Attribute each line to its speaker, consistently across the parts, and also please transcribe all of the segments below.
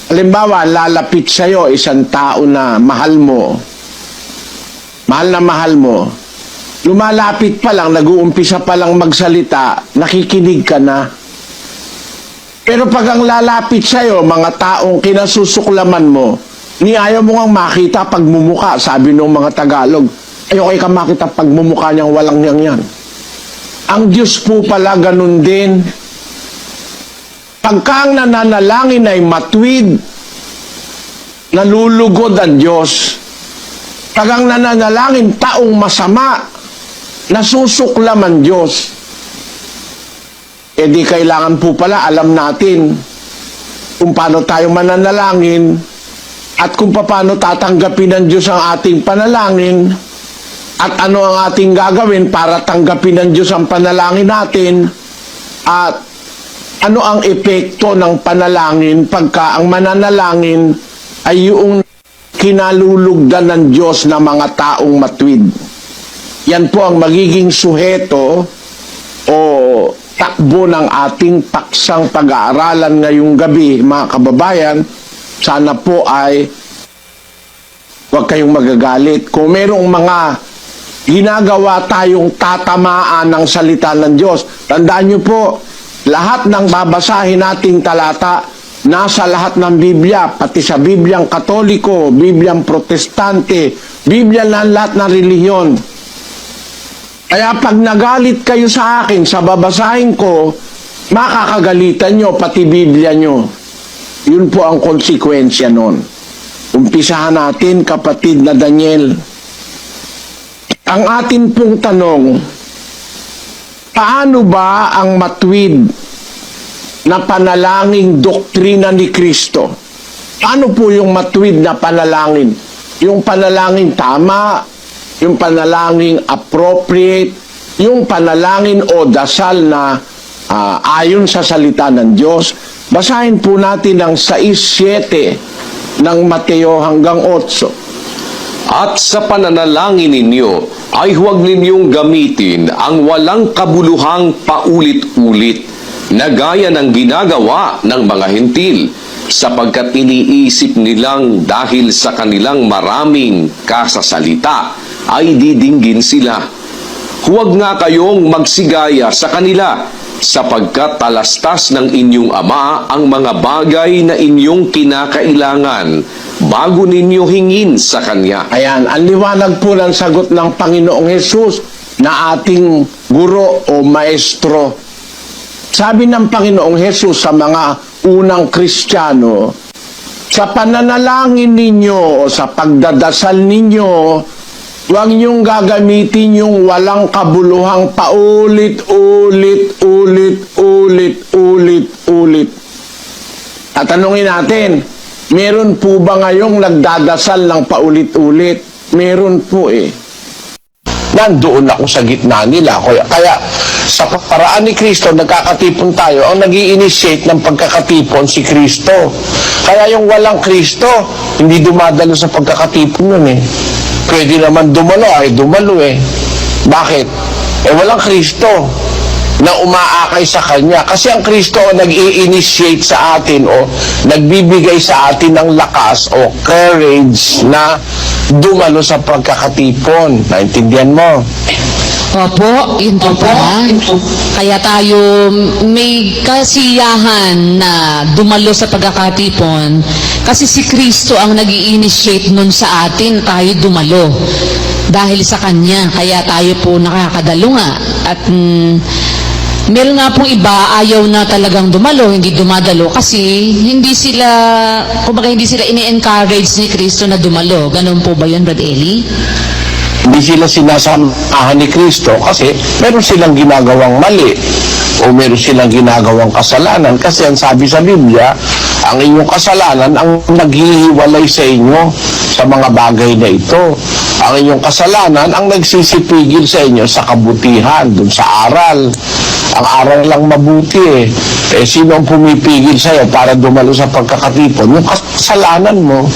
Speaker 1: Halimbawa, lalapit sa'yo isang tao na mahal mo. Mahal na mahal mo. Lumalapit pa lang, nag-uumpisa pa lang magsalita, nakikinig ka na. Pero pag ang lalapit sa'yo, mga taong kinasusuklaman mo, ni ayaw mo nga makita pagmumuka, sabi ng mga Tagalog. Ayaw kayo ka makita pagmumuka niyang walang yan. Ang Diyos po pala ganun din. Pagka ang nananalangin ay matwid, nalulugod ang Diyos. Pag ang nananalangin taong masama, nasusuklam ang Diyos. E di kailangan po pala alam natin kung paano tayo mananalangin at kung paano tatanggapin ng Diyos ang ating panalangin at ano ang ating gagawin para tanggapin ng Diyos ang panalangin natin at ano ang epekto ng panalangin pagka ang mananalangin ay yung kinalulugdan ng Diyos na mga taong matwid. Yan po ang magiging suheto o takbo ng ating paksang pag-aaralan ngayong gabi, mga kababayan. Sana po ay huwag kayong magagalit. Kung merong mga ginagawa tayong tatamaan ng salita ng Diyos, tandaan nyo po, lahat ng babasahin nating talata, nasa lahat ng Biblia, pati sa Bibliang Katoliko, Bibliang Protestante, Biblia na lahat ng relihiyon. Kaya pag nagalit kayo sa akin, sa babasahin ko, makakagalitan nyo, pati Biblia nyo. Yun po ang konsekwensya nun. Umpisahan natin, kapatid na Daniel. Ang atin pong tanong, paano ba ang matwid na panalangin doktrina ni Kristo? Paano po yung matwid na panalangin? Yung panalangin tama, yung panalangin appropriate, yung panalangin o dasal na ayon sa salita ng Diyos. Basahin po natin ang 6:7 ng Mateo hanggang 8.
Speaker 2: At sa pananalangin ninyo ay huwag ninyong gamitin ang walang kabuluhang paulit-ulit na gaya ng ginagawa ng mga hentil, sapagkat iniisip nilang dahil sa kanilang maraming kasasalita ay didinggin sila. Huwag nga kayong magsigaya sa kanila, sapagkat talastas ng inyong Ama ang mga bagay na inyong kinakailangan bago ninyo hingin sa Kanya.
Speaker 1: Ayan, ang liwanag po ng sagot ng Panginoong Hesus na ating guro o maestro. Sabi ng Panginoong Hesus sa mga unang Kristiyano, sa pananalangin ninyo o sa pagdadasal ninyo, huwag niyong gagamitin yung walang kabuluhang paulit-ulit. Tatanungin natin, meron po ba ngayong nagdadasal ng paulit-ulit? Meron po eh. Nandoon ako sa gitna nila. Kaya sa paraan ni Kristo, nagkakatipon tayo. Ang nag-i-initiate ng pagkakatipon si Kristo. Kaya yung walang Kristo, hindi dumadalo sa pagkakatipon nun eh. Pwede naman dumalo eh. Bakit? Walang Kristo na umaakay sa Kanya. Kasi ang Kristo ang nag-i-initiate sa atin o nagbibigay sa atin ng lakas o courage na dumalo sa pagkakatipon. Naintindihan mo?
Speaker 3: Opo, yun po pala. Kaya tayo may kasiyahan na dumalo sa pagkakatipon kasi si Kristo ang nag-i-initiate nun sa atin, tayo dumalo. Dahil sa Kanya, kaya tayo po nakakadalo nga. At meron nga pong iba, ayaw na talagang dumalo, hindi dumadalo kasi hindi sila ini-encourage ni Kristo na dumalo. Ganun po ba yun, Brad Eli?
Speaker 1: Hindi sila sinasamahan ni Kristo kasi meron silang ginagawang mali o meron silang ginagawang kasalanan. Kasi ang sabi sa Biblia, ang inyong kasalanan ang naghihiwalay sa inyo sa mga bagay na ito. Ang inyong kasalanan ang nagsisipigil sa inyo sa kabutihan, dun sa aral. Ang aral lang mabuti eh. Sino ang pumipigil sa'yo para dumalo sa pagkakatipon? Yung kasalanan mo.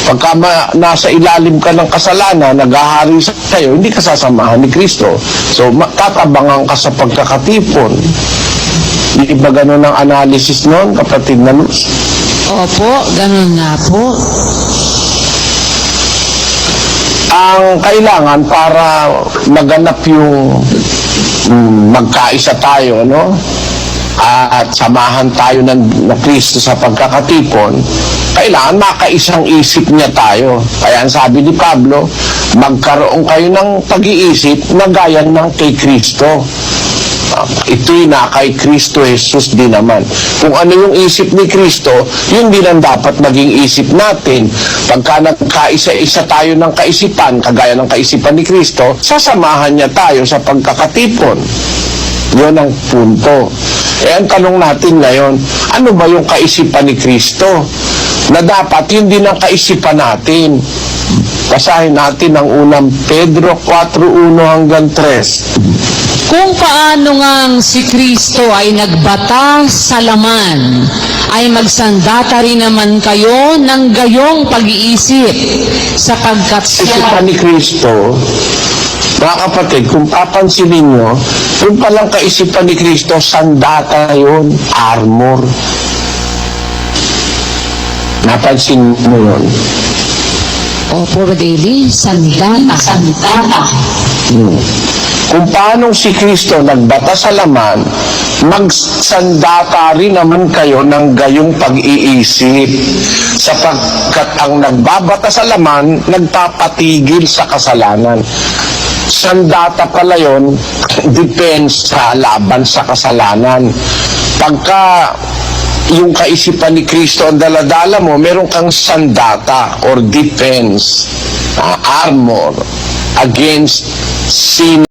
Speaker 1: Pagka nasa ilalim ka ng kasalanan, naghahari sa'yo, hindi ka sasamahan ni Kristo. So, tatabangan ka sa pagkakatipon. Di ba ganun ang analysis noon, kapatid na Luz?
Speaker 3: Opo, ganun nga po.
Speaker 1: Ang kailangan para maganap yung magkaisa tayo, no? At samahan tayo ng Kristo sa pagkakatipon, kailangan makaisang isip niya tayo. Kaya ang sabi ni Pablo, magkaroon kayo ng pag-iisip na gaya ng kay Kristo. Ito'y na kay Kristo Jesus din naman. Kung ano yung isip ni Kristo, yun din ang dapat maging isip natin. Pagka nagkaisa-isa tayo ng kaisipan, kagaya ng kaisipan ni Kristo, sasamahan niya tayo sa pagkakatipon. Yun ang punto. Ang tanong natin ngayon, ano ba yung kaisipan ni Kristo? Na dapat yun din ang kaisipan natin. Basahin natin ang unang Pedro 4:1 hanggang 3.
Speaker 3: Kung paano ngang si Kristo ay nagbata sa laman, ay magsandata rin naman kayo ng gayong pag-iisip, sapagkat
Speaker 1: Kaisipan ni Kristo, mga kapatid, kung papansinin nyo, yung palang kaisipan ni Kristo, sandata yun, armor. Napansin mo yun?
Speaker 3: Opo, Daily, sandata.
Speaker 1: Kung paano si Kristo nagbata sa laman, magsandata rin naman kayo ng gayong pag-iisip, sapagkat ang nagbabata sa laman, nagpapatigil sa kasalanan. Sandata pala yun, depends sa laban sa kasalanan. Pagka yung kaisipan ni Kristo ang daladala mo, meron kang sandata or defense, armor against sin.